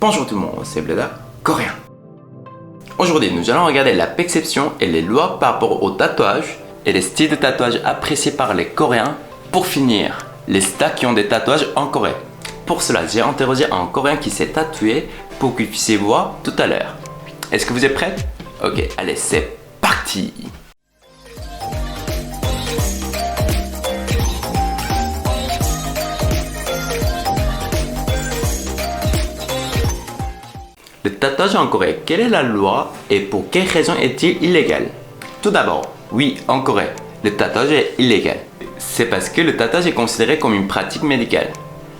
Bonjour tout le monde, c'est Bleda, coréen. Aujourd'hui, nous allons regarder la perception et les lois par rapport au tatouage et les styles de tatouage appréciés par les Coréens. Pour finir, les stars qui ont des tatouages en Corée. Pour cela, j'ai interrogé un Coréen qui s'est tatoué pour que vous puissiez voir tout à l'heure. Est-ce que vous êtes prêts? Ok, allez, c'est parti! Le tatouage en Corée, quelle est la loi et pour quelle raison est-il illégal? Tout d'abord, oui, en Corée, le tatouage est illégal. C'est parce que le tatouage est considéré comme une pratique médicale.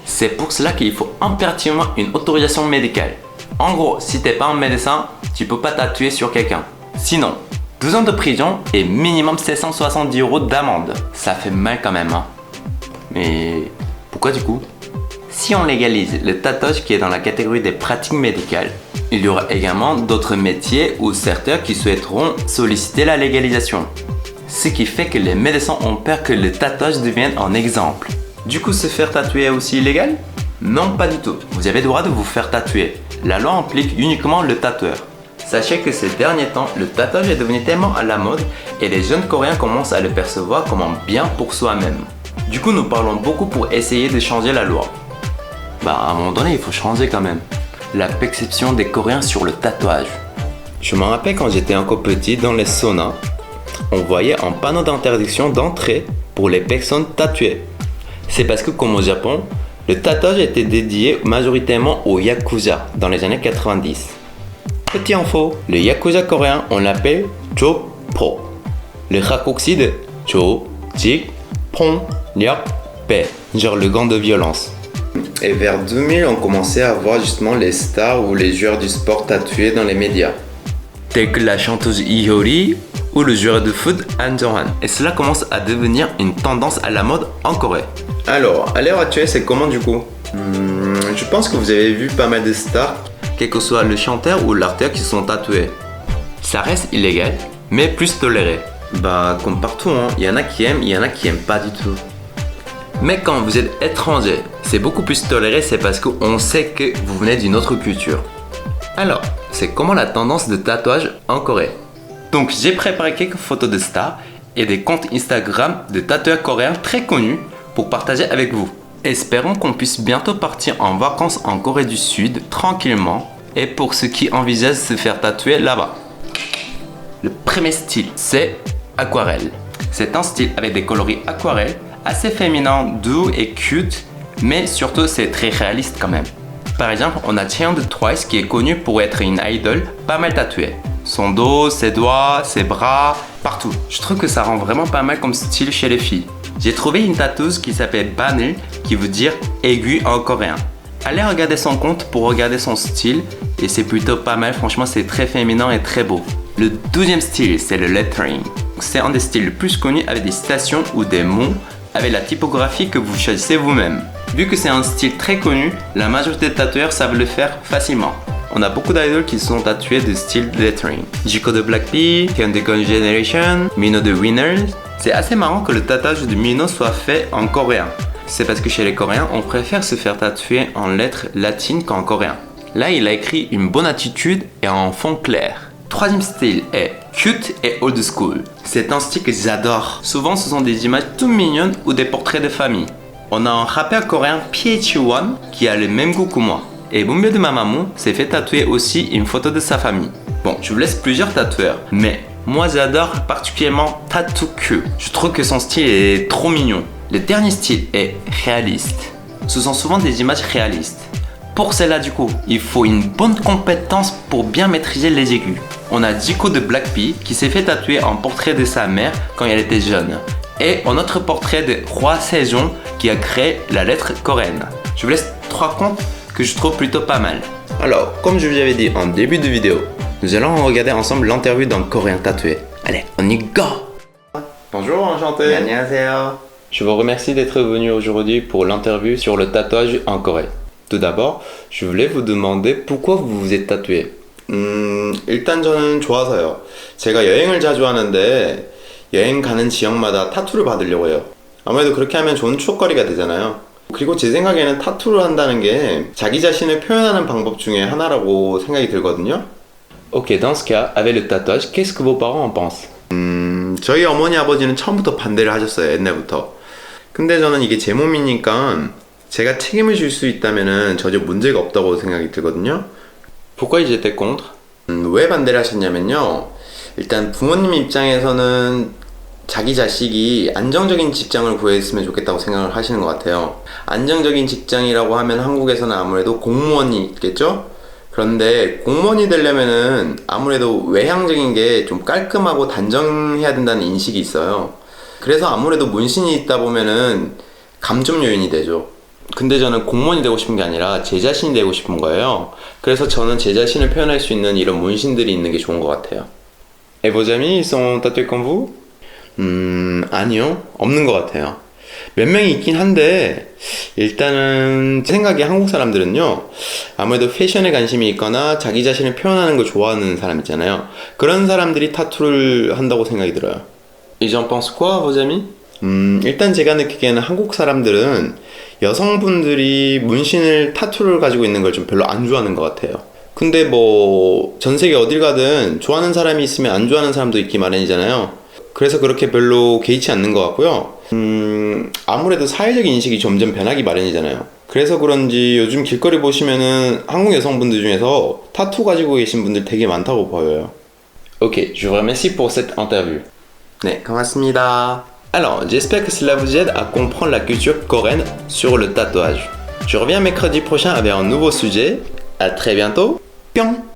C'est pour cela qu'il faut impérativement une autorisation médicale. En gros, si t'es pas un médecin, tu peux pas tatouer sur quelqu'un. Sinon, 12 ans de prison et minimum 770 € d'amende. Ça fait mal quand même, hein. Mais pourquoi du coup? Si on légalise le tatouage qui est dans la catégorie des pratiques médicales, il y aura également d'autres métiers ou secteurs qui souhaiteront solliciter la légalisation. Ce qui fait que les médecins ont peur que le tatouage devienne un exemple. Du coup, se faire tatouer est aussi illégal? Non, pas du tout. Vous avez le droit de vous faire tatouer. La loi implique uniquement le tatoueur. Sachez que ces derniers temps, le tatouage est devenu tellement à la mode et les jeunes Coréens commencent à le percevoir comme un bien pour soi-même. Du coup, nous parlons beaucoup pour essayer de changer la loi. À un moment donné, il faut changer quand même. La perception des Coréens sur le tatouage. Je me rappelle quand j'étais encore petit, dans les saunas, on voyait un panneau d'interdiction d'entrée pour les personnes tatouées. C'est parce que, comme au Japon, le tatouage était dédié majoritairement aux Yakuza dans les années 90. Petit info, le Yakuza coréen, on l'appelle Jopo. Le raccourci de Jo, Jik, Pon, Nyok, Pe, genre le gant de violence. Et vers 2000, on commençait à voir justement les stars ou les joueurs du sport tatoués dans les médias, tels que la chanteuse Hyori ou le joueur de foot Han Jong-han. Et cela commence à devenir une tendance à la mode en Corée. Alors, à l'heure actuelle, c'est comment du coup? Je pense que vous avez vu pas mal de stars, quel que soit le chanteur ou l'artiste qui se sont tatoués. Ça reste illégal, mais plus toléré. Comme partout, hein. Il y en a qui aiment, il y en a qui aiment pas du tout. Mais quand vous êtes étranger, c'est beaucoup plus toléré, c'est parce qu'on sait que vous venez d'une autre culture. Alors, c'est comment la tendance de tatouage en Corée? Donc j'ai préparé quelques photos de stars et des comptes Instagram de tatoueurs coréens très connus pour partager avec vous. Espérons qu'on puisse bientôt partir en vacances en Corée du Sud tranquillement et pour ceux qui envisagent de se faire tatouer là-bas. Le premier style, c'est aquarelle. C'est un style avec des coloris aquarelles assez féminin, doux et cute, mais surtout c'est très réaliste quand même. Par exemple, on a Taeyeon de Twice qui est connu pour être une idole pas mal tatouée. Son dos, ses doigts, ses bras, partout. Je trouve que ça rend vraiment pas mal comme style chez les filles. J'ai trouvé une tatoueuse qui s'appelle Banil, qui veut dire aigu en coréen. Allez regarder son compte pour regarder son style et c'est plutôt pas mal, franchement c'est très féminin et très beau. Le 12e style, c'est le lettering. C'est un des styles les plus connus avec des citations ou des mots avec la typographie que vous choisissez vous-même. Vu que c'est un style très connu, la majorité des tatoueurs savent le faire facilement. On a beaucoup d'idoles qui se sont tatoués de style lettering. Jiko de Blackpink, Hyun de Girls' Generation, Mino de Winners. C'est assez marrant que le tatouage de Mino soit fait en coréen. C'est parce que chez les Coréens, on préfère se faire tatouer en lettres latines qu'en coréen. Là, il a écrit une bonne attitude et en fond clair. Troisième style est cute et old school. C'est un style que j'adore. Souvent, ce sont des images tout mignonnes ou des portraits de famille. On a un rappeur coréen PH1 qui a le même goût que moi. Et Bombay de Mamamoo s'est fait tatouer aussi une photo de sa famille. Bon, je vous laisse plusieurs tatoueurs, mais moi j'adore particulièrement Tattoo-Q. Je trouve que son style est trop mignon. Le dernier style est réaliste. Ce sont souvent des images réalistes. Pour cela du coup, il faut une bonne compétence pour bien maîtriser les aigus. On a Jiko de Blackpink qui s'est fait tatouer un portrait de sa mère quand elle était jeune. Et un autre portrait de Roi Sejong qui a créé la lettre coréenne. Je vous laisse 3 comptes que je trouve plutôt pas mal. Alors, comme je vous avais dit en début de vidéo, nous allons regarder ensemble l'interview d'un Coréen tatoué. Allez, on y go! Bonjour, enchanté! 안녕하세요. Je vous remercie d'être venu aujourd'hui pour l'interview sur le tatouage en Corée. Tout d'abord, je voulais vous demander pourquoi vous vous êtes tatoué. 일단 저는 좋아서요. 제가 여행을 자주 하는데 여행 가는 지역마다 타투를 받으려고 해요. 아무래도 그렇게 하면 좋은 추억거리가 되잖아요. 그리고 제 생각에는 타투를 한다는 게 자기 자신을 표현하는 방법 중에 하나라고 생각이 들거든요. Ok, dans ce cas, avec le tatouage, qu'est-ce que vos parents en pensent? 저희 어머니 아버지는 처음부터 반대를 하셨어요. 옛날부터. 근데 저는 이게 제 몸이니까 제가 책임을 질 수 있다면은 전혀 문제가 없다고 생각이 들거든요. Pourquoi ils étaient contre? 왜 반대를 하셨냐면요. 일단 부모님 입장에서는 자기 자식이 안정적인 직장을 구했으면 좋겠다고 생각을 하시는 것 같아요. 안정적인 직장이라고 하면 한국에서는 아무래도 공무원이 있겠죠? 그런데 공무원이 되려면은 아무래도 외향적인 게 좀 깔끔하고 단정해야 된다는 인식이 있어요. 그래서 아무래도 문신이 있다 보면은 감점 요인이 되죠. 근데 저는 공무원이 되고 싶은 게 아니라 제 자신이 되고 싶은 거예요. 그래서 저는 제 자신을 표현할 수 있는 이런 문신들이 있는 게 좋은 것 같아요. Et vos amis, ils sont tatoués comme vous? 아니요. 없는 것 같아요. 몇 명이 있긴 한데 일단은 제 생각에 한국 사람들은요 아무래도 패션에 관심이 있거나 자기 자신을 표현하는 걸 좋아하는 사람 있잖아요. 그런 사람들이 타투를 한다고 생각이 들어요. Ils en pensent quoi, vos amis? 일단 제가 느끼기에는 한국 사람들은 여성분들이 문신을 타투를 가지고 있는 걸 좀 별로 안 좋아하는 것 같아요. 근데 뭐 전 세계 어딜 가든 좋아하는 사람이 있으면 안 좋아하는 사람도 있기 마련이잖아요. 그래서 그렇게 별로 개의치 않는 것 같고요. 아무래도 사회적인 인식이 점점 변하기 마련이잖아요. 그래서 그런지 요즘 길거리 보시면은 한국 여성분들 중에서 타투 가지고 계신 분들 되게 많다고 보여요. Ok, je vous remercie pour cette interview. 네, 고맙습니다. Alors, j'espère que cela vous aide à comprendre la culture coréenne sur le tatouage. Je reviens mercredi prochain avec un nouveau sujet. À très bientôt. 뿅!